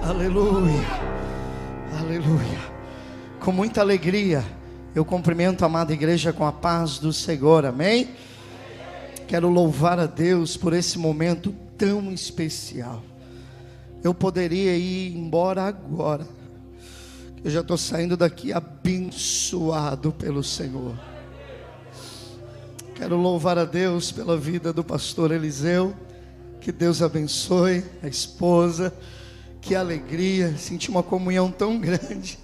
Aleluia, aleluia. Com muita alegria eu cumprimento a amada igreja com a paz do Senhor, amém? Quero louvar a Deus por esse momento tão especial. Eu poderia ir embora agora, eu já estou saindo daqui abençoado pelo Senhor. Quero louvar a Deus pela vida do pastor Eliseu. Que Deus abençoe a esposa. Que alegria, senti uma comunhão tão grande.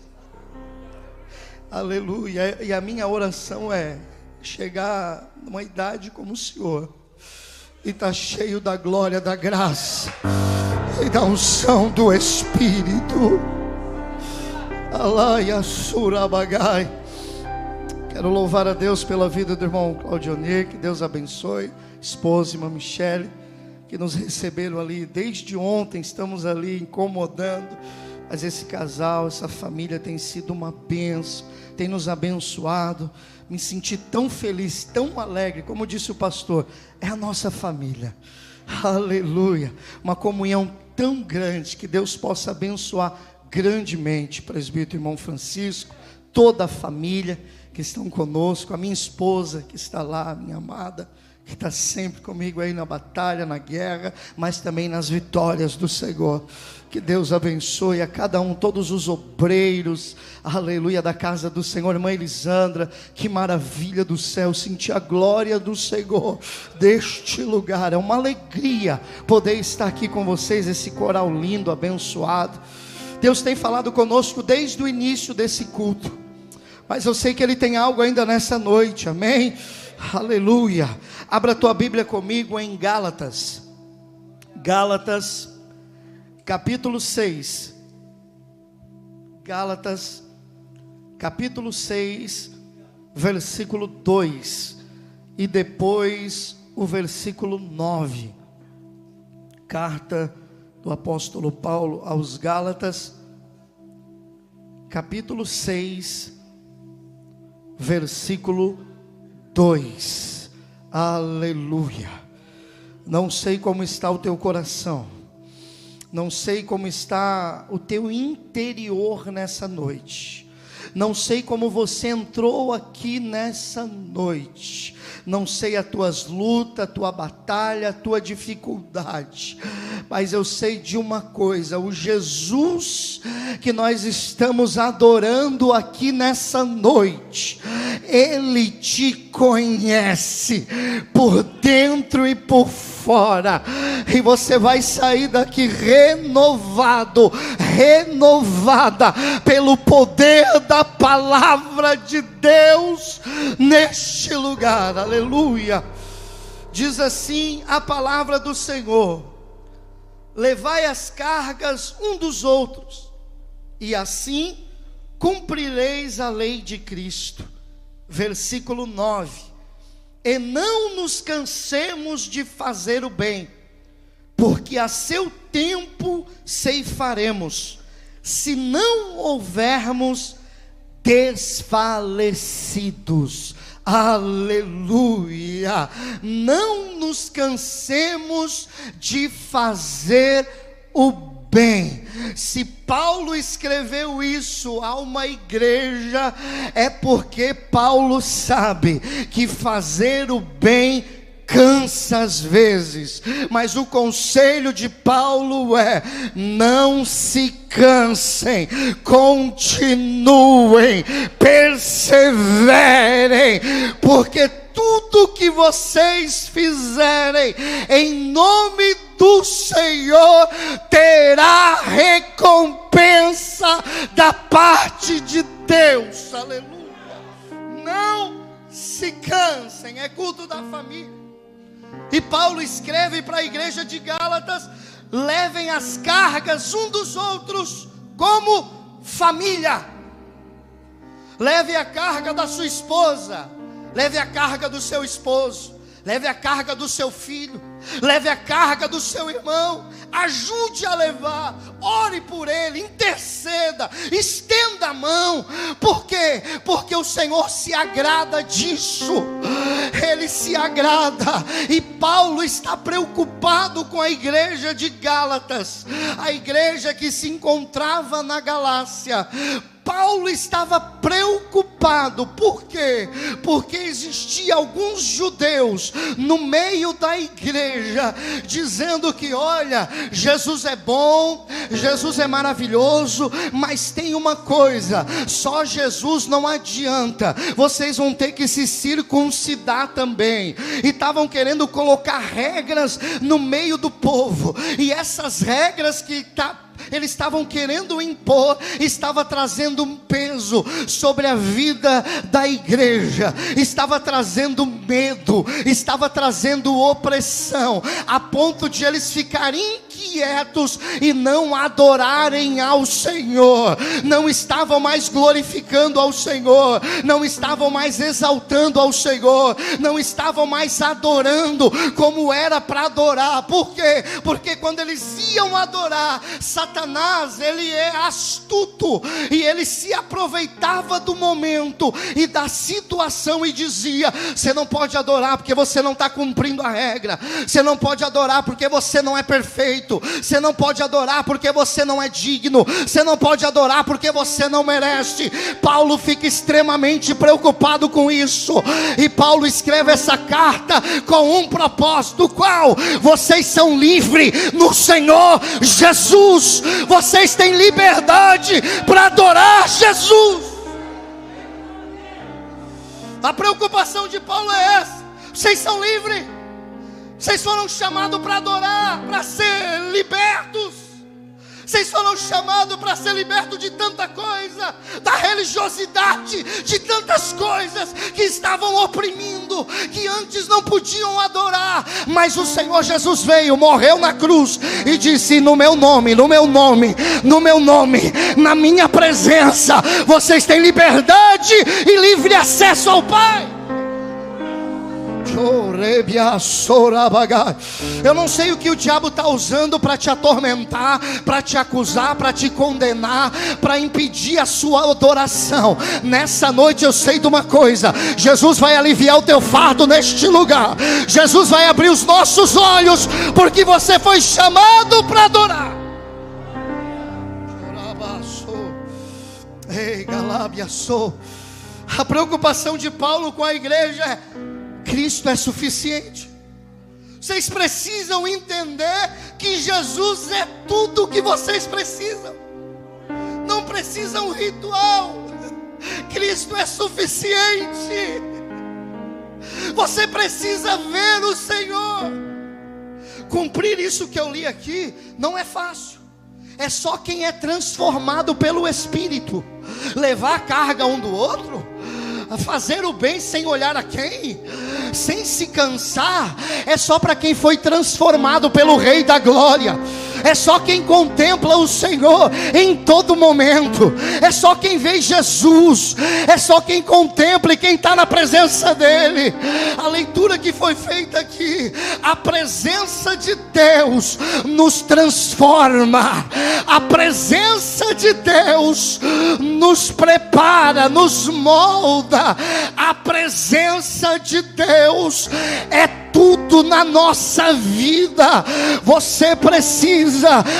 Aleluia. E a minha oração é chegar numa idade como o Senhor e estar cheio da glória, da graça e da unção do Espírito. Alaia surabagai. Quero louvar a Deus pela vida do irmão Claudionir. Que Deus abençoe. Esposa, irmã Michele, que nos receberam ali desde ontem. Estamos ali incomodando, mas esse casal, essa família tem sido uma bênção, tem nos abençoado. Me senti tão feliz, tão alegre. Como disse o pastor, é a nossa família. Aleluia. Uma comunhão tão grande. Que Deus possa abençoar grandemente presbítero irmão Francisco, toda a família que estão conosco, a minha esposa que está lá, a minha amada, que está sempre comigo aí na batalha, na guerra, mas também nas vitórias do Senhor. Que Deus abençoe a cada um, todos os obreiros, aleluia, da casa do Senhor. Irmã Elisandra, que maravilha do céu, sentir a glória do Senhor deste lugar. É uma alegria poder estar aqui com vocês, esse coral lindo, abençoado. Deus tem falado conosco desde o início desse culto, mas eu sei que Ele tem algo ainda nessa noite, amém? Aleluia. Abra a tua Bíblia comigo em Gálatas. Gálatas, capítulo 6. Gálatas, capítulo 6, versículo 2. E depois o versículo 9. Carta do apóstolo Paulo aos Gálatas, capítulo 6, versículo 2. Aleluia. Não sei como está o teu coração, não sei como está o teu interior nessa noite, não sei como você entrou aqui nessa noite, não sei as tuas lutas, a tua batalha, a tua dificuldade, mas eu sei de uma coisa: o Jesus que nós estamos adorando aqui nessa noite, Ele te conhece por dentro e por fora, e você vai sair daqui renovado, renovada pelo poder da palavra de Deus neste lugar. Aleluia. Diz assim a palavra do Senhor: levai as cargas um dos outros, e assim cumprireis a lei de Cristo. Versículo 9: e não nos cansemos de fazer o bem, porque a seu tempo ceifaremos, se não houvermos desfalecidos. Aleluia. Não nos cansemos de fazer o bem. Se Paulo escreveu isso a uma igreja, é porque Paulo sabe que fazer o bem cansa às vezes, mas o conselho de Paulo é: não se cansem, continuem, perseverem, porque tudo que vocês fizerem em nome do Senhor terá recompensa da parte de Deus. Aleluia. Não se cansem. É culto da família. E Paulo escreve para a igreja de Gálatas: levem as cargas um dos outros como família. Leve a carga da sua esposa, leve a carga do seu esposo, leve a carga do seu filho, leve a carga do seu irmão, ajude a levar, ore por ele, interceda, estenda a mão. Por quê? Porque o Senhor se agrada disso, Ele se agrada. E Paulo está preocupado com a igreja de Gálatas, a igreja que se encontrava na Galácia. Paulo estava preocupado. Por quê? Porque existia alguns judeus no meio da igreja dizendo que, olha, Jesus é bom, Jesus é maravilhoso, mas tem uma coisa, só Jesus não adianta, vocês vão ter que se circuncidar também. E estavam querendo colocar regras no meio do povo, e essas regras que eles estavam querendo impor, estava trazendo um peso sobre a vida da igreja, estava trazendo medo, estava trazendo opressão, a ponto de eles ficarem inquietos e não adorarem ao Senhor. Não estavam mais glorificando ao Senhor, não estavam mais exaltando ao Senhor, não estavam mais adorando como era para adorar. Por quê? Porque quando eles iam adorar, Satanás, ele é astuto, e ele se aproveitava do momento e da situação e dizia: você não pode adorar porque você não está cumprindo a regra, você não pode adorar porque você não é perfeito, você não pode adorar porque você não é digno, você não pode adorar porque você não merece. Paulo fica extremamente preocupado com isso, e Paulo escreve essa carta com um propósito: qual? Vocês são livres no Senhor Jesus, vocês têm liberdade para adorar Jesus. A preocupação de Paulo é essa: vocês são livres, vocês foram chamados para adorar, para ser libertos. Vocês foram chamados para ser libertos de tanta coisa, da religiosidade, de tantas coisas que estavam oprimindo, que antes não podiam adorar. Mas o Senhor Jesus veio, morreu na cruz e disse: no meu nome, no meu nome, no meu nome, na minha presença, vocês têm liberdade e livre acesso ao Pai. Eu não sei o que o diabo está usando para te atormentar, para te acusar, para te condenar, para impedir a sua adoração. Nessa noite eu sei de uma coisa: Jesus vai aliviar o teu fardo neste lugar. Jesus vai abrir os nossos olhos, porque você foi chamado para adorar. Ei, Galábia, a preocupação de Paulo com a igreja é: Cristo é suficiente. Vocês precisam entender que Jesus é tudo o que vocês precisam. Não precisam ritual. Cristo é suficiente. Você precisa ver o Senhor. Cumprir isso que eu li aqui não é fácil. É só quem é transformado pelo Espírito. Levar a carga um do outro, a fazer o bem sem olhar a quem, sem se cansar, é só para quem foi transformado pelo Rei da Glória. É só quem contempla o Senhor em todo momento. É só quem vê Jesus. É só quem contempla e quem está na presença dEle. A leitura que foi feita aqui: a presença de Deus nos transforma. A presença de Deus nos prepara, nos molda. A presença de Deus é tudo na nossa vida. Você precisa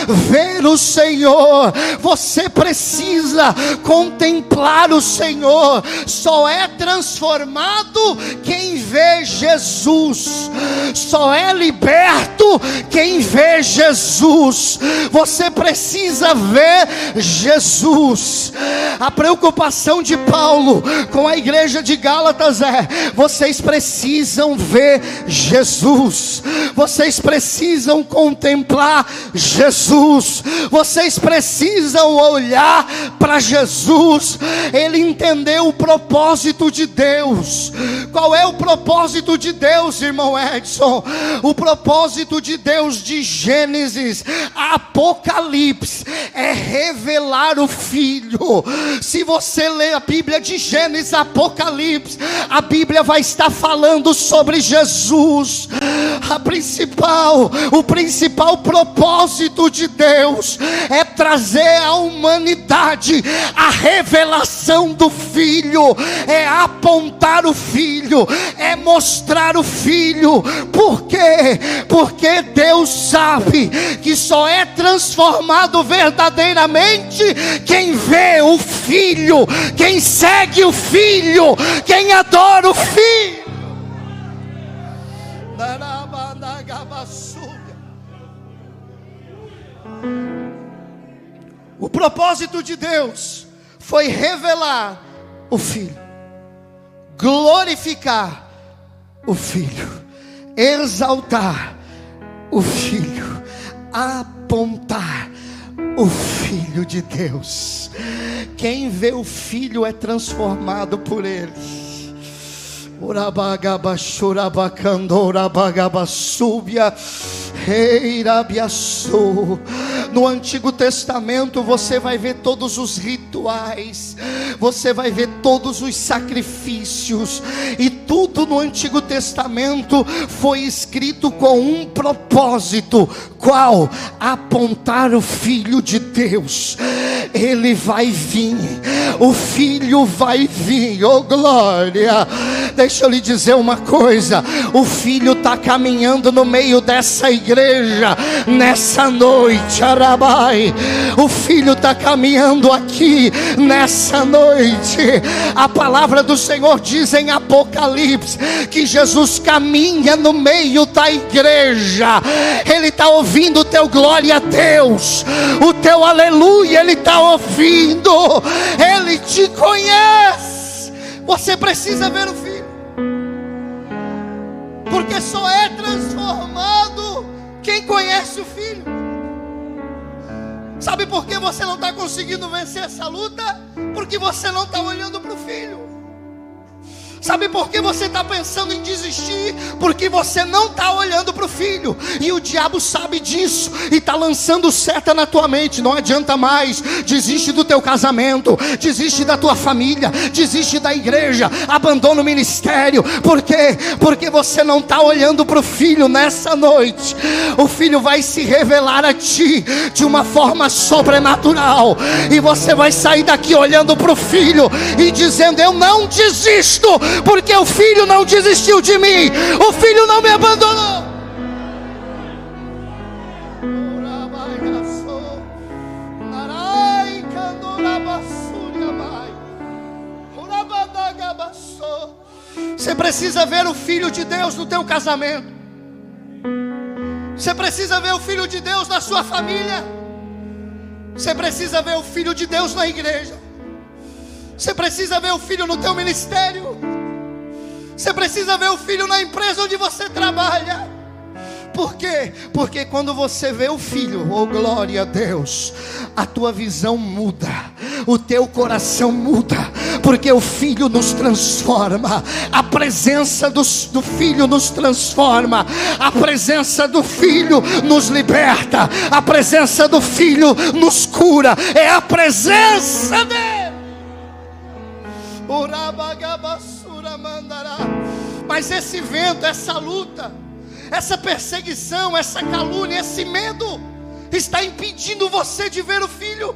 ver o Senhor, você precisa contemplar o Senhor. Só é transformado quem vê Jesus, só é liberto quem vê Jesus. Você precisa ver Jesus. A preocupação de Paulo com a igreja de Gálatas é: vocês precisam ver Jesus, vocês precisam contemplar Jesus, vocês precisam olhar para Jesus. Ele entendeu o propósito de Deus. Qual é o propósito de Deus, irmão Edson? O propósito de Deus de Gênesis a Apocalipse é revelar o Filho. Se você ler a Bíblia de Gênesis a Apocalipse, a Bíblia vai estar falando sobre Jesus. Jesus, o principal propósito de Deus é trazer à humanidade a revelação do Filho, é apontar o Filho, é mostrar o Filho. Por quê? Porque Deus sabe que só é transformado verdadeiramente quem vê o Filho, quem segue o Filho, quem adora o Filho. O propósito de Deus foi revelar o Filho, glorificar o Filho, exaltar o Filho, apontar o Filho de Deus. Quem vê o Filho é transformado por Ele. No Antigo Testamento você vai ver todos os rituais, você vai ver todos os sacrifícios, e tudo no Antigo Testamento foi escrito com um propósito. Qual? Apontar o Filho de Deus. Ele vai vir, o Filho vai vir, oh glória. Deixa eu lhe dizer uma coisa, o Filho está caminhando no meio dessa igreja, nessa noite, Arabai. O Filho está caminhando aqui, nessa noite. A palavra do Senhor diz em Apocalipse, que Jesus caminha no meio da igreja. Ele está ouvindo o teu glória a Deus, o teu aleluia, Ele está ouvindo. Ele te conhece. Você precisa ver o Filho, porque só é transformado quem conhece o Filho. Sabe por que você não está conseguindo vencer essa luta? Porque você não está olhando para o Filho. Sabe por que você está pensando em desistir? Porque você não está olhando para o Filho. E o diabo sabe disso e está lançando seta na tua mente. Não adianta mais. Desiste do teu casamento, desiste da tua família, desiste da igreja, abandona o ministério. Por quê? Porque você não está olhando para o Filho nessa noite. O Filho vai se revelar a ti de uma forma sobrenatural, e você vai sair daqui olhando para o Filho e dizendo: eu não desisto, porque o Filho não desistiu de mim, o Filho não me abandonou. Você precisa ver o Filho de Deus no teu casamento. Você precisa ver o Filho de Deus na sua família. Você precisa ver o Filho de Deus na igreja. Você precisa ver o Filho no teu ministério. Você precisa ver o Filho na empresa onde você trabalha. Por quê? Porque quando você vê o Filho, oh glória a Deus, a tua visão muda, o teu coração muda, porque o Filho nos transforma. A presença do Filho nos transforma. A presença do Filho nos liberta. A presença do Filho nos cura. É a presença dele. Mas esse vento, essa luta, essa perseguição, essa calúnia, esse medo está impedindo você de ver o Filho.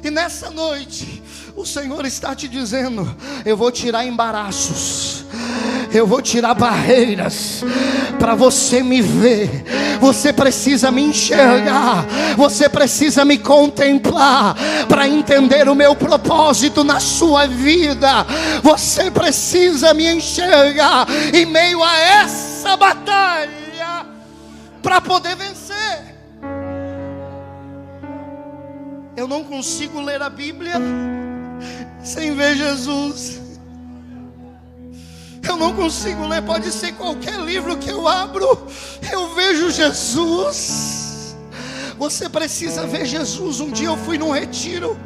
E nessa noite o Senhor está te dizendo: eu vou tirar embaraços, eu vou tirar barreiras para você me ver. Você precisa me enxergar, você precisa me contemplar para entender o meu propósito na sua vida. Você precisa me enxergar em meio a essa batalha para poder vencer. Eu não consigo ler a Bíblia sem ver Jesus. Eu não consigo ler, pode ser qualquer livro que eu abro, eu vejo Jesus. Você precisa ver Jesus. Um dia eu fui num retiro,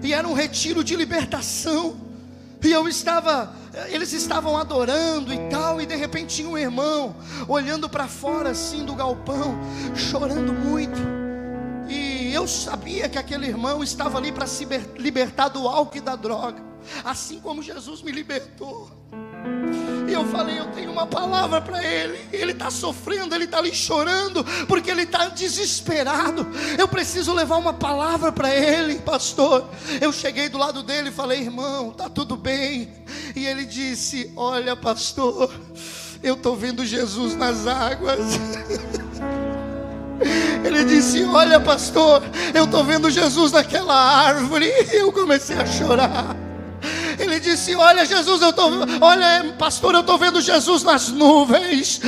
e era um retiro de libertação, e eles estavam adorando e tal, e de repente tinha um irmão olhando para fora assim do galpão, chorando muito. E eu sabia que aquele irmão estava ali para se libertar do álcool e da droga, assim como Jesus me libertou. E eu falei, eu tenho uma palavra para ele. Ele está sofrendo, ele está ali chorando, porque ele está desesperado. Eu preciso levar uma palavra para ele, pastor. Eu cheguei do lado dele e falei, irmão, está tudo bem? E ele disse, olha, pastor, eu estou vendo Jesus nas águas. Ele disse, olha, pastor, eu estou vendo Jesus naquela árvore. E eu comecei a chorar. Ele disse, olha, Jesus, olha, pastor, eu estou vendo Jesus nas nuvens.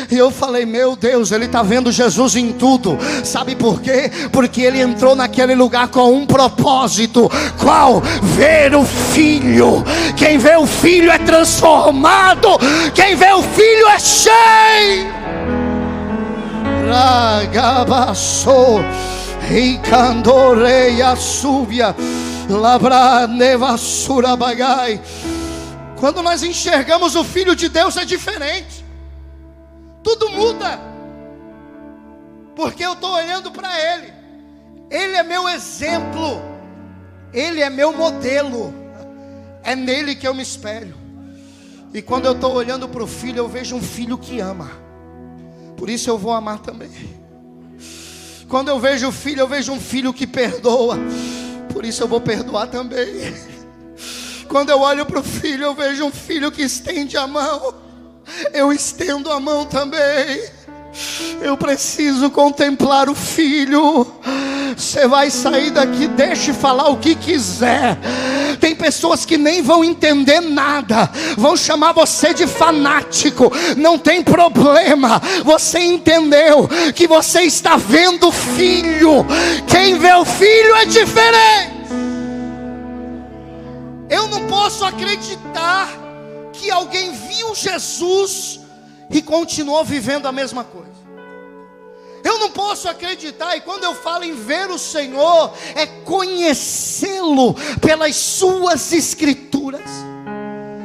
E eu falei, meu Deus, ele está vendo Jesus em tudo. Sabe por quê? Porque ele entrou naquele lugar com um propósito. Qual? Ver o Filho. Quem vê o Filho é transformado. Quem vê o Filho é cheio. Ragabaçou, Ricandoreia Súbia, Labra Nevassura Bagai. Quando nós enxergamos o Filho de Deus é diferente. Tudo muda. Porque eu estou olhando para Ele. Ele é meu exemplo. Ele é meu modelo. É nele que eu me espelho. E quando eu estou olhando para o Filho, eu vejo um Filho que ama. Por isso eu vou amar também. Quando eu vejo o Filho, eu vejo um Filho que perdoa. Por isso eu vou perdoar também. Quando eu olho para o Filho, eu vejo um Filho que estende a mão. Eu estendo a mão também. Eu preciso contemplar o Filho. Você vai sair daqui, deixe falar o que quiser. Tem pessoas que nem vão entender nada, vão chamar você de fanático. Não tem problema. Você entendeu que você está vendo o Filho. Quem vê o Filho é diferente. Eu não posso acreditar que alguém viu Jesus e continuou vivendo a mesma coisa. Eu não posso acreditar, e quando eu falo em ver o Senhor, é conhecê-lo pelas suas escrituras,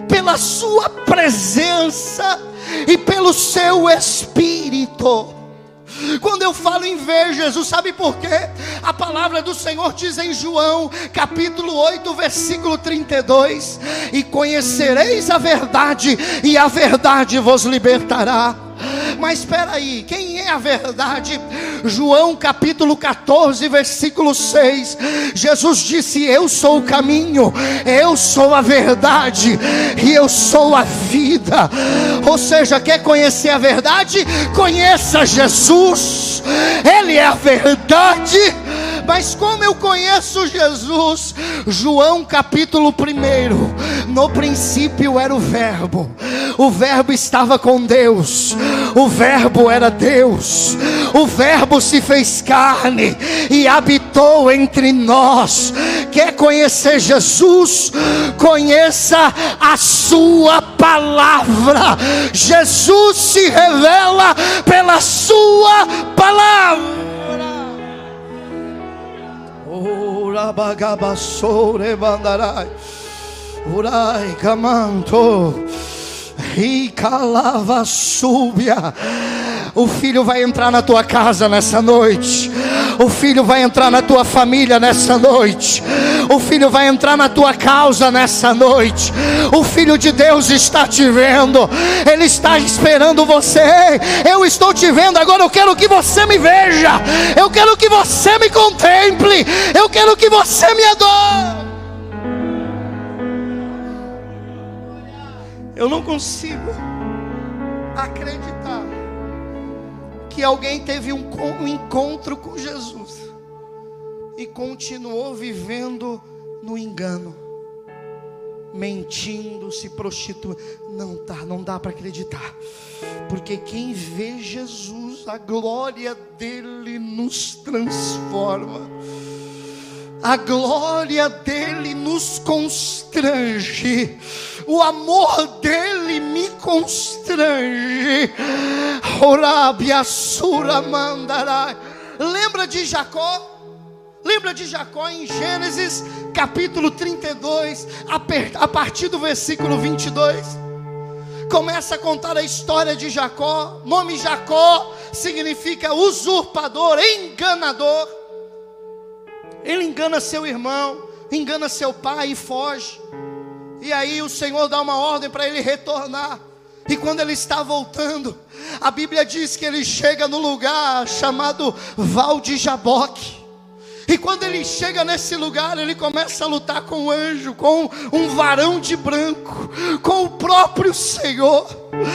pela sua presença e pelo seu Espírito. Quando eu falo em ver Jesus, sabe por quê? A palavra do Senhor diz em João capítulo 8, versículo 32: e conhecereis a verdade, e a verdade vos libertará. Mas espera aí, quem é a verdade? João capítulo 14, versículo 6. Jesus disse, eu sou o caminho, eu sou a verdade e eu sou a vida. Ou seja, quer conhecer a verdade? Conheça Jesus. Ele é a verdade. Mas como eu conheço Jesus? João capítulo 1: no princípio era o Verbo estava com Deus, o Verbo era Deus, o Verbo se fez carne e habitou entre nós. Quer conhecer Jesus? Conheça a sua palavra. Jesus se revela pela sua palavra. Ora bagabassore bandarai, urai camanto, ricalava súbia. O Filho vai entrar na tua casa nessa noite. O Filho vai entrar na tua família nessa noite. O Filho vai entrar na tua causa nessa noite. O Filho de Deus está te vendo. Ele está esperando você. Eu estou te vendo agora. Eu quero que você me veja. Eu quero que você me contemple. Eu quero que você me adore. Eu não consigo acreditar que alguém teve um encontro com Jesus e continuou vivendo no engano, mentindo, se prostituindo. Não dá para acreditar, porque quem vê Jesus, a glória dele nos transforma. A glória dele nos constrange. O amor dele me constrange. Lembra de Jacó? Lembra de Jacó em Gênesis capítulo 32, a partir do versículo 22? Começa a contar a história de Jacó. O nome Jacó significa usurpador, enganador. Ele engana seu irmão, engana seu pai e foge. E aí o Senhor dá uma ordem para ele retornar. E quando ele está voltando, a Bíblia diz que ele chega no lugar chamado Val de Jaboque. E quando ele chega nesse lugar, ele começa a lutar com um anjo, com um varão de branco, com o próprio Senhor.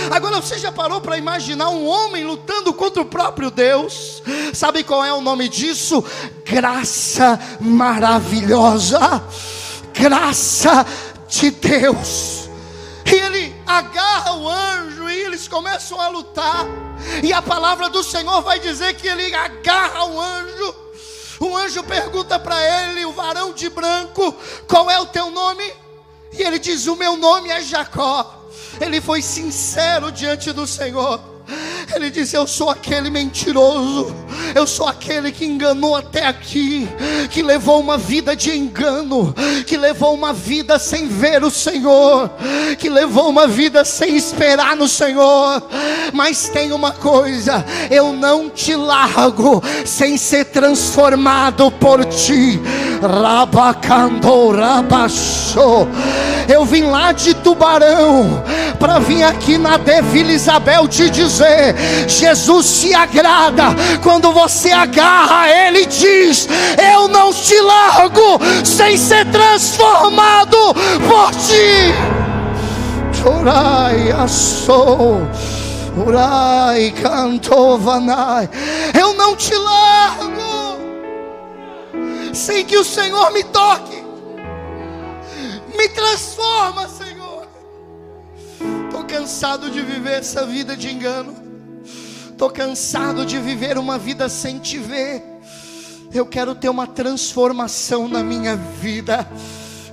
Agora você já parou para imaginar um homem lutando contra o próprio Deus? Sabe qual é o nome disso? Graça maravilhosa. Graça de Deus. E ele agarra o anjo e eles começam a lutar. E a palavra do Senhor vai dizer que ele agarra o anjo. O anjo pergunta para ele, o varão de branco: qual é o teu nome? E ele diz: o meu nome é Jacó. Ele foi sincero diante do Senhor. Ele disse: eu sou aquele mentiroso, eu sou aquele que enganou até aqui, que levou uma vida de engano, que levou uma vida sem ver o Senhor, que levou uma vida sem esperar no Senhor. Mas tem uma coisa: eu não te largo sem ser transformado por ti. Rabacando, rabachou. Eu vim lá de Tubarão para vir aqui na Vila Isabel te dizer: Jesus se agrada quando você agarra Ele e diz: eu não te largo sem ser transformado por ti. Orai, assou, orai, cantou, vanai. Eu não te largo sem que o Senhor me toque. Me transforma, Senhor. Estou cansado de viver essa vida de engano. Estou cansado de viver uma vida sem te ver. Eu quero ter uma transformação na minha vida.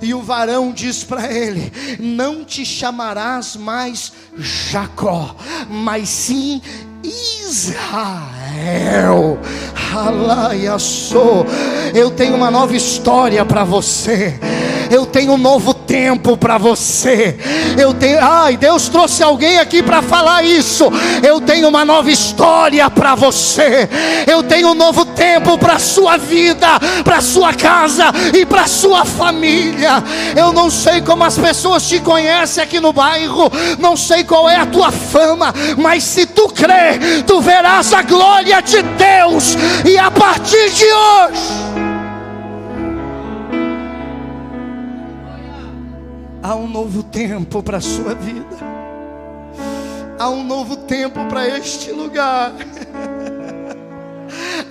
E o varão diz para ele: não te chamarás mais Jacó, mas sim Israel. Eu tenho uma nova história para você. Eu tenho um novo tempo para você. Deus trouxe alguém aqui para falar isso. Eu tenho uma nova história para você. Eu tenho um novo tempo para a sua vida, para a sua casa e para a sua família. Eu não sei como as pessoas te conhecem aqui no bairro, não sei qual é a tua fama, mas se tu crer, tu verás a glória de Deus. E a partir de hoje há um novo tempo para a sua vida. Há um novo tempo para este lugar.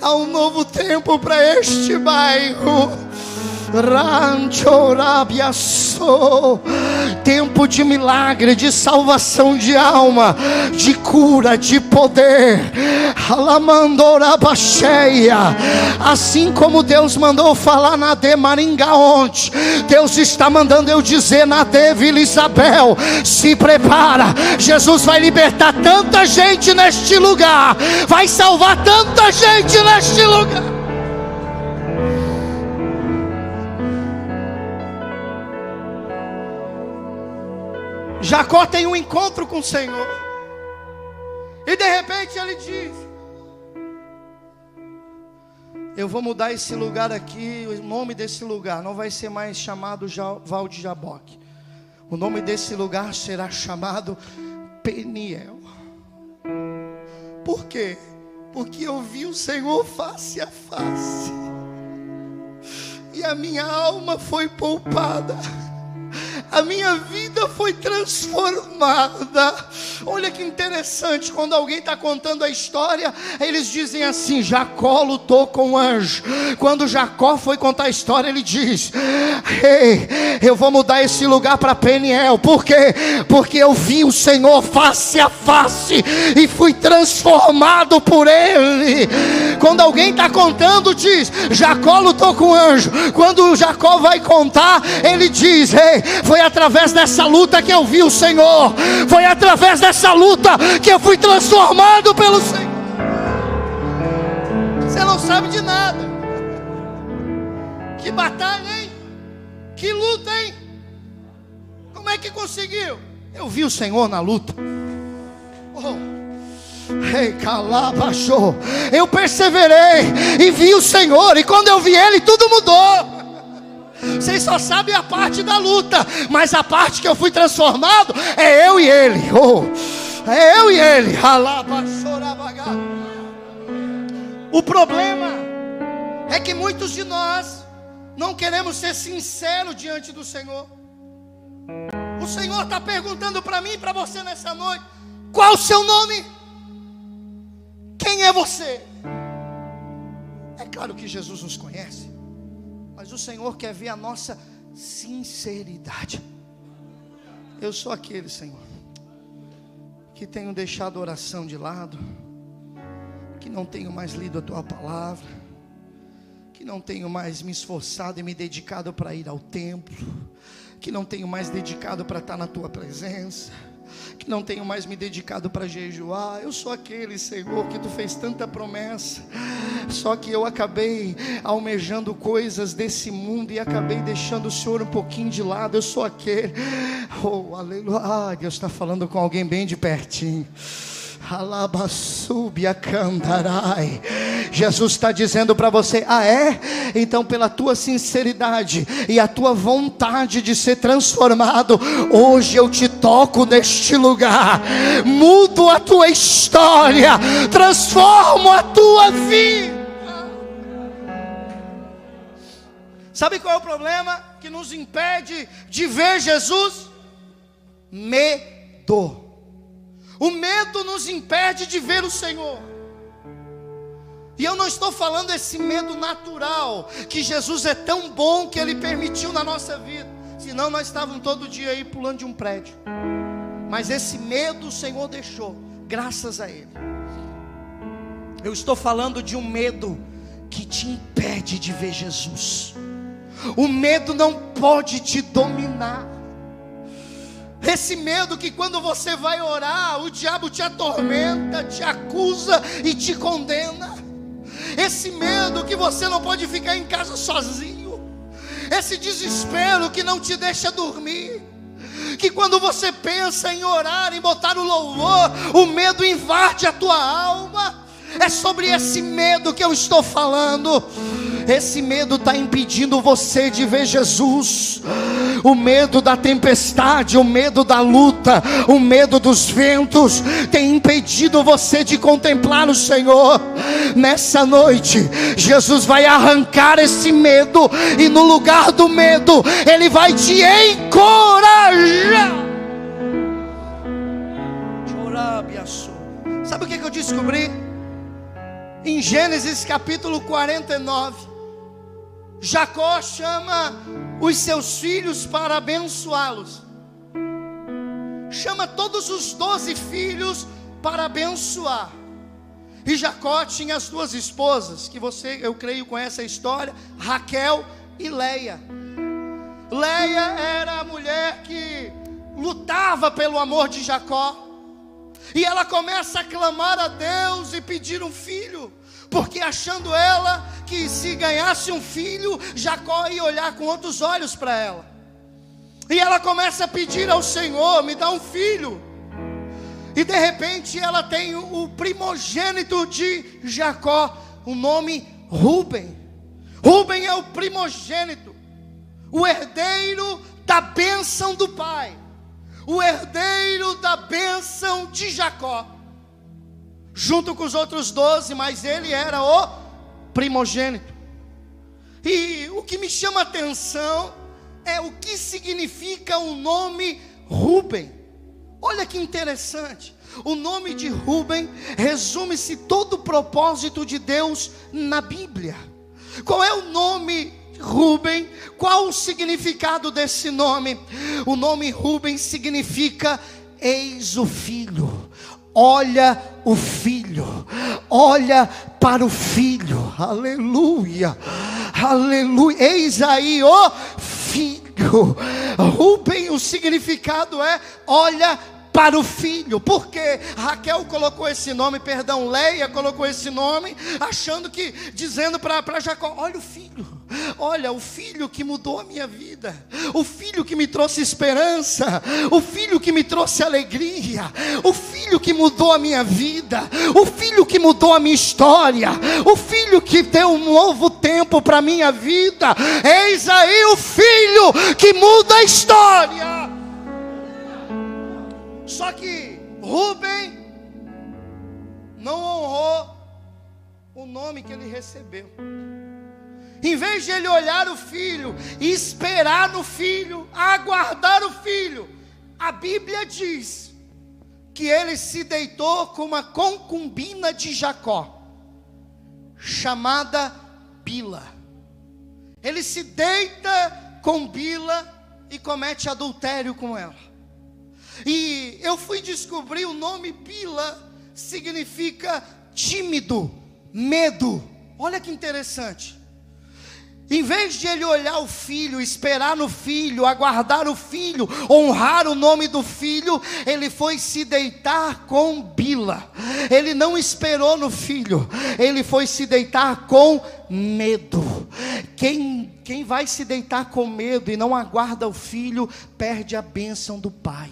Há um novo tempo para este bairro. Rancho Rabiaçô. Tempo de milagre, de salvação de alma, de cura, de poder. Alamandorabacheia. Assim como Deus mandou falar na de Maringá ontem, Deus está mandando eu dizer na de Vila Isabel: se prepara, Jesus vai libertar tanta gente neste lugar, vai salvar tanta gente neste lugar. Jacó tem um encontro com o Senhor. E de repente ele diz: eu vou mudar esse lugar aqui. O nome desse lugar não vai ser mais chamado Val de Jaboque. O nome desse lugar será chamado Peniel. Por quê? Porque eu vi o Senhor face a face, e a minha alma foi poupada. A minha vida foi transformada. Olha que interessante, quando alguém está contando a história, eles dizem assim: Jacó lutou com o anjo. Quando Jacó foi contar a história, ele diz: eu vou mudar esse lugar para Peniel. Por quê? Porque eu vi o Senhor face a face e fui transformado por Ele. Quando alguém está contando, diz: Jacó lutou com o anjo. Quando Jacó vai contar, ele diz: foi através dessa luta que eu vi o Senhor. Foi através dessa luta que eu fui transformado pelo Senhor. Você não sabe de nada. Que batalha, hein? Que luta, hein? Como é que conseguiu? Eu vi o Senhor na luta. Eu perseverei e vi o Senhor. E quando eu vi Ele, tudo mudou. Vocês só sabem a parte da luta, mas a parte que eu fui transformado é eu e ele. É eu e ele. O problema é que muitos de nós não queremos ser sinceros diante do Senhor. O Senhor está perguntando para mim e para você nessa noite: qual o seu nome? Quem é você? É claro que Jesus nos conhece, mas o Senhor quer ver a nossa sinceridade. Eu sou aquele, Senhor, que tenho deixado a oração de lado, que não tenho mais lido a Tua palavra, que não tenho mais me esforçado e me dedicado para ir ao templo, que não tenho mais dedicado para estar na Tua presença, que não tenho mais me dedicado para jejuar. Eu sou aquele, Senhor, que Tu fez tanta promessa, só que eu acabei almejando coisas desse mundo e acabei deixando o Senhor um pouquinho de lado. Eu sou aquele, oh, aleluia. Deus está falando com alguém bem de pertinho. Jesus está dizendo para você: ah é? Então pela tua sinceridade e a tua vontade de ser transformado, hoje eu te toco neste lugar, mudo a tua história, transformo a tua vida. Sabe qual é o problema que nos impede de ver Jesus? Medo. O medo nos impede de ver o Senhor. E eu não estou falando esse medo natural, que Jesus é tão bom que Ele permitiu na nossa vida, senão nós estávamos todo dia aí pulando de um prédio. Mas esse medo o Senhor deixou, graças a Ele. Eu estou falando de um medo que te impede de ver Jesus. O medo não pode te dominar. Esse medo que quando você vai orar, o diabo te atormenta, te acusa e te condena. Esse medo que você não pode ficar em casa sozinho. Esse desespero que não te deixa dormir. Que quando você pensa em orar, em botar o louvor, o medo invade a tua alma. É sobre esse medo que eu estou falando. Esse medo está impedindo você de ver Jesus. O medo da tempestade, o medo da luta, o medo dos ventos tem impedido você de contemplar o Senhor. Nessa noite, Jesus vai arrancar esse medo, e no lugar do medo, Ele vai te encorajar. Sabe o que eu descobri? Em Gênesis capítulo 49, Jacó chama os seus filhos para abençoá-los. Chama todos os 12 filhos para abençoar. E Jacó tinha as duas esposas, que você, eu creio, conhece a história, Raquel e Leia. Leia era a mulher que lutava pelo amor de Jacó. E ela começa a clamar a Deus e pedir um filho, porque achando ela que se ganhasse um filho, Jacó ia olhar com outros olhos para ela. E ela começa a pedir ao Senhor: me dá um filho. E de repente ela tem o primogênito de Jacó, o nome Rúben. Rúben é o primogênito, o herdeiro da bênção do pai, o herdeiro da bênção de Jacó, junto com os outros 12, mas ele era o primogênito. E o que me chama a atenção é o que significa o nome Rúben. Olha que interessante. O nome de Rúben resume-se todo o propósito de Deus na Bíblia. Qual é o nome Rúben? Qual o significado desse nome? O nome Rúben significa eis o filho. Olha o filho, olha para o filho, aleluia, aleluia, eis aí o filho. Rúben, o significado é olha para o filho. Porque Raquel colocou esse nome, Leia colocou esse nome, achando que, dizendo para Jacó: olha o filho. olha, o filho que mudou a minha vida, o filho que me trouxe esperança, o filho que me trouxe alegria, o filho que mudou a minha vida, o filho que mudou a minha história, o filho que deu um novo tempo para a minha vida. Eis aí o filho que muda a história. Só que Rúben não honrou o nome que ele recebeu. Em vez de ele olhar o filho e esperar no filho, aguardar o filho, a Bíblia diz que ele se deitou com uma concubina de Jacó, chamada Bila. Ele se deita com Bila e comete adultério com ela. E eu fui descobrir o nome Bila significa tímido, medo. Olha que interessante. Em vez de ele olhar o filho, esperar no filho, aguardar o filho, honrar o nome do filho, ele foi se deitar com Bila. Ele não esperou no filho, ele foi se deitar com medo. Quem vai se deitar com medo e não aguarda o filho, perde a bênção do pai.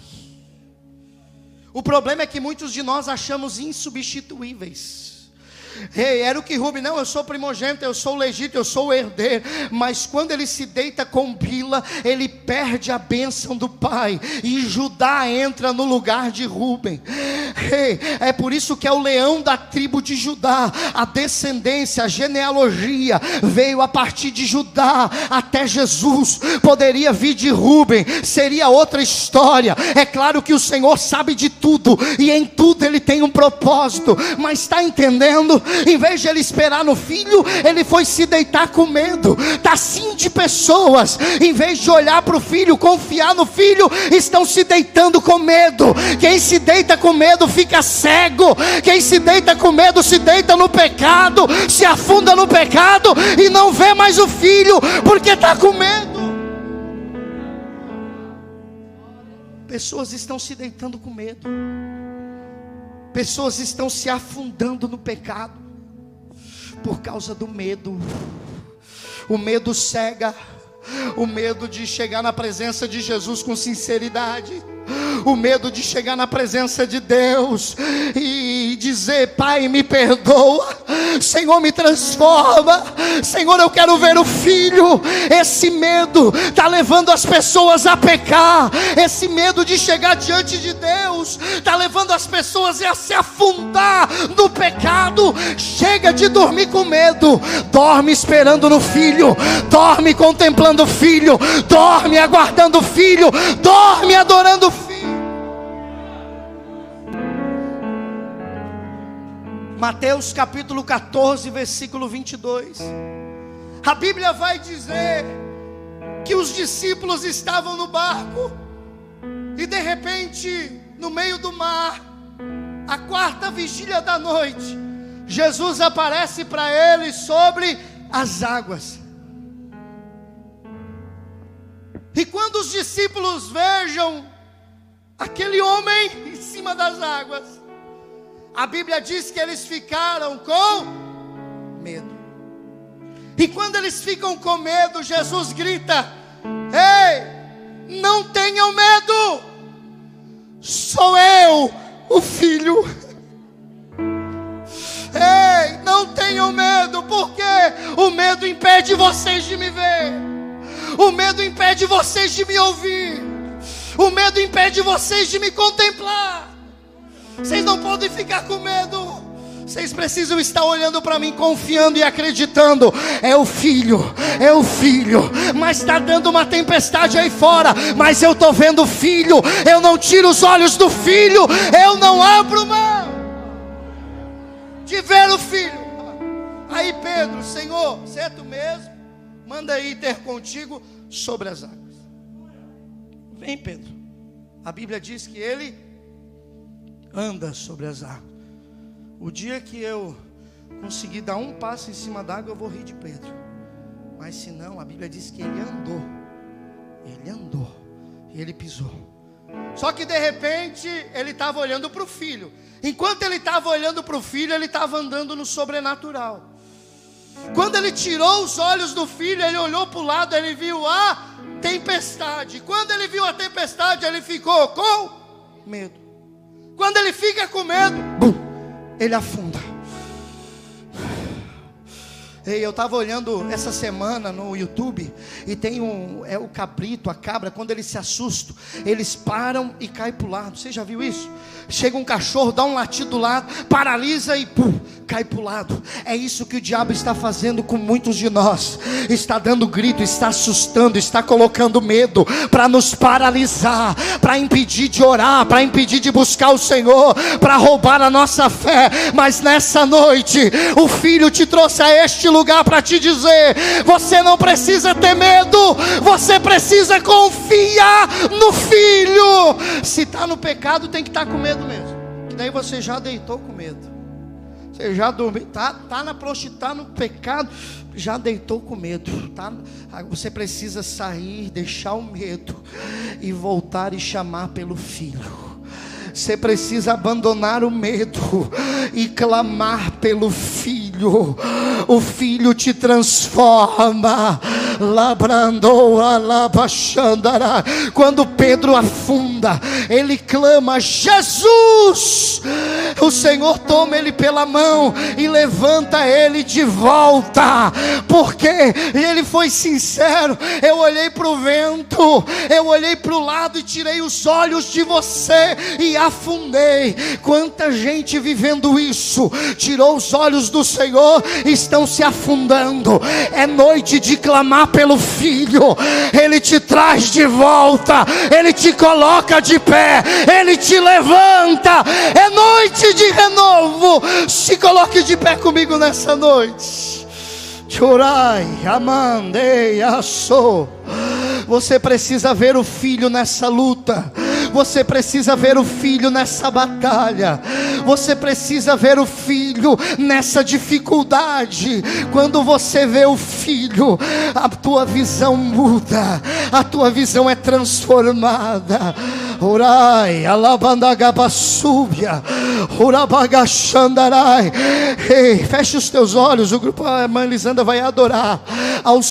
O problema é que muitos de nós achamos insubstituíveis. Era o que Rubem, não, eu sou primogênito, eu sou legítimo, eu sou o herdeiro. Mas quando ele se deita com Bila, ele perde a bênção do pai, e Judá entra no lugar de Rubem. É por isso que é o leão da tribo de Judá. A descendência, a genealogia veio a partir de Judá até Jesus. Poderia vir de Rubem, seria outra história. É claro que o Senhor sabe de tudo, e em tudo ele tem um propósito. Mas está entendendo? Em vez de ele esperar no filho, ele foi se deitar com medo. Está assim de pessoas, em vez de olhar para o filho, confiar no filho, estão se deitando com medo. Quem se deita com medo fica cego. Quem se deita com medo se deita no pecado, se afunda no pecado e não vê mais o filho, porque está com medo. Pessoas estão se deitando com medo. Pessoas estão se afundando no pecado por causa do medo. O medo cega. O medo de chegar na presença de Jesus com sinceridade. O medo de chegar na presença de Deus e dizer: Pai, me perdoa, Senhor, me transforma, Senhor, eu quero ver o filho. Esse medo está levando as pessoas a pecar. Esse medo de chegar diante de Deus está levando as pessoas a se afundar no pecado. Chega de dormir com medo. Dorme esperando no filho. Dorme contemplando o filho. Dorme aguardando o filho. Dorme adorando o filho. Mateus capítulo 14, versículo 22. A Bíblia vai dizer que os discípulos estavam no barco e de repente, no meio do mar, a quarta vigília da noite, Jesus aparece para eles sobre as águas. E quando os discípulos vejam aquele homem em cima das águas, a Bíblia diz que eles ficaram com medo. E quando eles ficam com medo, Jesus grita: ei, não tenham medo, sou eu, o filho. Ei, não tenham medo, porque o medo impede vocês de me ver. O medo impede vocês de me ouvir. O medo impede vocês de me contemplar. Vocês não podem ficar com medo. Vocês precisam estar olhando para mim, confiando e acreditando. É o filho, é o filho. Mas está dando uma tempestade aí fora, mas eu estou vendo o filho. Eu não tiro os olhos do filho. Eu não abro mão de ver o filho. Aí Pedro: Senhor, você é tu mesmo? Manda aí ter contigo sobre as águas. Vem, Pedro. A Bíblia diz que ele anda sobre as águas. O dia que eu conseguir dar um passo em cima d'água, eu vou rir de Pedro. Mas se não, a Bíblia diz que ele andou. Ele andou. E ele pisou. Só que de repente, ele estava olhando para o filho. Enquanto ele estava olhando para o filho, ele estava andando no sobrenatural. Quando ele tirou os olhos do filho, ele olhou para o lado, ele viu a tempestade. Quando ele viu a tempestade, ele ficou com medo. Quando ele fica com medo, ele afunda. Eu estava olhando essa semana no YouTube, e tem o cabrito, a cabra, quando eles se assustam, eles param e caem para o lado. Você já viu isso? Chega um cachorro, dá um latido do lado, paralisa e cai para o lado. É isso que o diabo está fazendo com muitos de nós. Está dando grito, está assustando, está colocando medo para nos paralisar, para impedir de orar, para impedir de buscar o Senhor, para roubar a nossa fé. Mas nessa noite, o Filho te trouxe a este lugar para te dizer: você não precisa ter medo, você precisa confiar no Filho. Se está no pecado, tem que estar com medo mesmo, que daí você já deitou com medo. Você já dormiu, tá na prostituição, no pecado, já deitou com medo. Você precisa sair, deixar o medo e voltar e chamar pelo Filho. Você precisa abandonar o medo e clamar pelo Filho. O Filho te transforma. Labrandoa, labachandara. Quando Pedro afunda, ele clama: Jesus! O Senhor toma ele pela mão e levanta ele de volta, porque ele foi sincero. Eu olhei para o vento, eu olhei para o lado e tirei os olhos de você e afundei. Quanta gente vivendo isso, tirou os olhos do Senhor e estão se afundando. É noite de clamar pelo Filho. Ele te traz de volta, ele te coloca de pé, ele te levanta. É noite de renovo. Se coloque de pé comigo nessa noite. Chorai, amandei, assou. Você precisa ver o Filho nessa luta. Você precisa ver o Filho nessa batalha. Você precisa ver o Filho nessa dificuldade. Quando você vê o Filho, a tua visão muda, a tua visão é transformada. Orai, alabandagabassúbia, orabagashandarai. Ei, feche os teus olhos. O grupo, a irmã Elisandra vai adorar ao